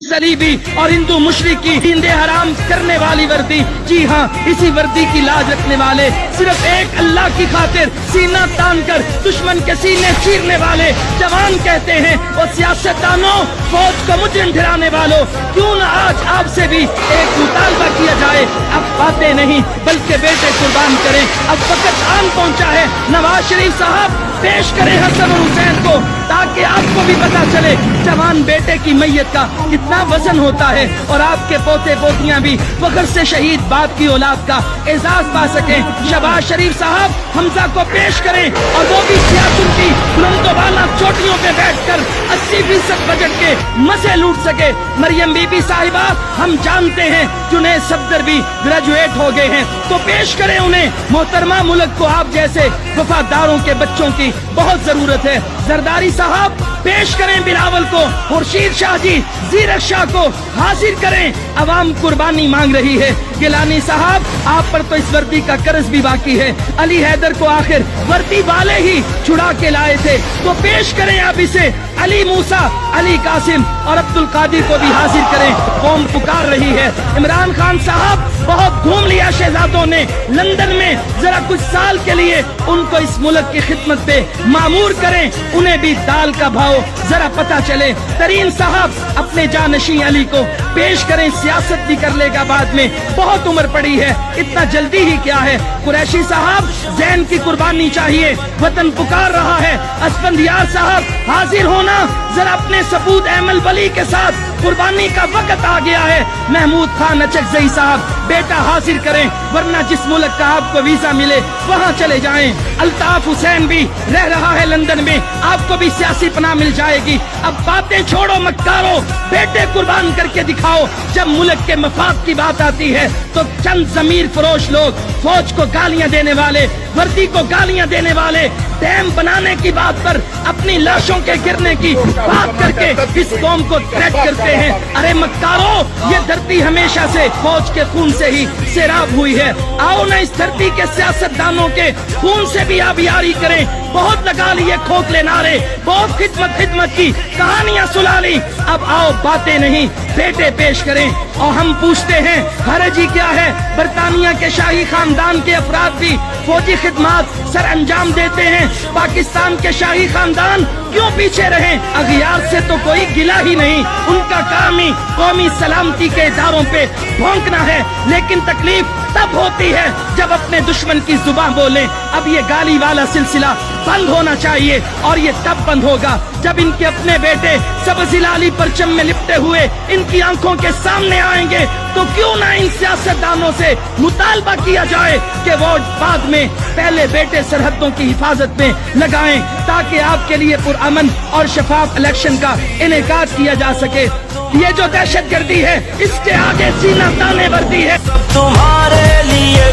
सलीबी और हिंदू मुशरिक की दीन हराम करने वाली वर्दी। जी हाँ, इसी वर्दी की लाज रखने वाले, सिर्फ एक अल्लाह की खातिर सीना तान कर दुश्मन के सीने चीरने वाले जवान कहते हैं और सियासतदानों, फौज को मुजरिम ठहराने वालों, क्यों न आज आपसे भी एक मुतालबा किया जाए। अब बातें नहीं बल्कि बेटे कुर्बान करें। अब वक्त आन पहुंचा है, नवाज शरीफ साहब पेश करें हसन और हुसैन को, ताकि आपको भी पता चले जवान बेटे की मैयत का कितना वजन होता है और आपके पोते पोतियां भी फख्र से शहीद बाप की औलाद का एजाज पा सकें। शहबाज शरीफ साहब हमजा को पेश करें और वो भी सियासत की बुलंदोबाला चोटियों पे बैठकर 80% बजट के मजे लूट सके। मरियम बीबी साहिबा, हम जानते हैं जुनैद सफदर भी ग्रेजुएट हो गए हैं, तो पेश करें उन्हें। मोहतरमा, मुल्क को आप जैसे वफादारों के बच्चों की बहुत जरूरत है। जरदारी साहब पेश करें बिलावल को, खुर्शीद शाह जी जीरक शाह को हाजिर करें, अवाम कुर्बानी मांग रही है। गिलानी साहब, आप पर तो इस वर्दी का कर्ज भी बाकी है। अली हैदर को आखिर वर्दी वाले ही छुड़ा के लाए थे, तो पेश करें आप इसे। अली मूसा, अली कासिम और अब्दुल कादिर को भी हाजिर करें, कौम पुकार रही है। इमरान खान साहब, बहुत घूम लिया शहजादों ने लंदन में, जरा कुछ साल के लिए उनको इस मुल्क की खिदमत पे मामूर करें, उन्हें भी दाल का भाव जरा पता चले। तरीन साहब, अपने जानशी अली को पेश करें, सियासत भी कर लेगा बाद में, बहुत उम्र पड़ी है, इतना जल्दी ही क्या है। कुरैशी साहब, जैन की कुर्बानी चाहिए, वतन पुकार रहा है। असफंदियार साहब, हाजिर होना, जरा अपने सबूत अहमल वली के साथ, कुर्बानी का वक्त आ गया है। महमूद खान अचकजई साहब, बेटा हाजिर करें, वरना जिस मुल्क का आपको वीजा मिले वहाँ चले जाएं। अल्ताफ हुसैन भी रह रहा है लंदन में, आपको भी सियासी पनाह मिल जाएगी। अब बातें छोड़ो मक्कारो, बेटे कुर्बान करके दिखाओ। जब मुल्क के मफाद की बात आती है तो चंद जमीर फरोश लोग, फौज को गालियां देने वाले, वर्दी को गालियां देने वाले, डैम बनाने की बात पर अपनी लाशों के गिरने की बात करके इस कौम को थ्रेट करते हैं। अरे मक्कारो, ये धरती हमेशा से फौज के खून से ही सैराब हुई है। आओ ना इस धरती के सियासतदानों के खून से भी आबियारी करें। बहुत लगा लिए खोखले नारे, बहुत खिदमत की कहानियां सुना ली, अब आओ बातें नहीं बेटे पेश करें। और हम पूछते हैं हरजी क्या है। बरतानिया के शाही खानदान के अफराद भी फौजी खिदमत सर अंजाम देते हैं, पाकिस्तान के शाही खानदान क्यों पीछे रहे? अगियार से तो कोई गिला ही नहीं, उनका काम ही कौमी सलामती के इदारों पे भौंकना है। लेकिन तकलीफ तब होती है जब अपने दुश्मन की जुबान बोले। अब ये गाली वाला सिलसिला बंद होना चाहिए, और ये तब बंद होगा जब इनके अपने बेटे सबज़िलाली परचम में लिपटे हुए इनकी आंखों के सामने आएंगे। तो क्यों ना इन सियासतदानों से मुतालबा किया जाए कि वो बाद में पहले बेटे सरहदों की हिफाजत में लगाएं, ताकि आपके लिए पुरअमन और शफाफ इलेक्शन का इनेकाद किया जा सके। ये जो दहशतगर्दी है, इसके आगे सीना ताने वर्दी है। तुम्हारे लिए